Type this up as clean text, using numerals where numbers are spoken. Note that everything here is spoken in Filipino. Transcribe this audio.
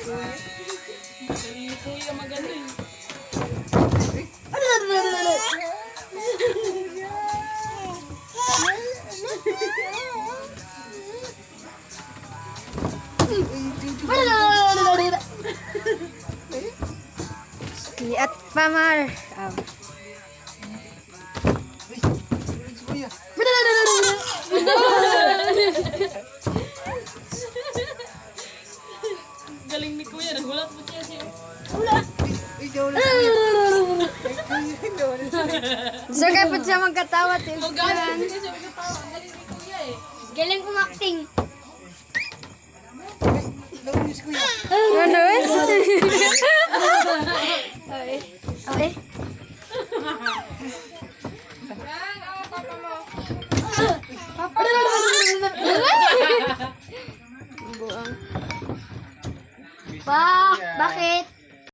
Galing ni Kuya magaling. Liat pamar. Galing ni Kuya, nagulat mo siya siya. So kaya po siya magkatawa. Oh, galing siya magkatawa. Galing ni Kuya eh. Galing umakting. Ano? Okay. Okay. Buang. Bakit?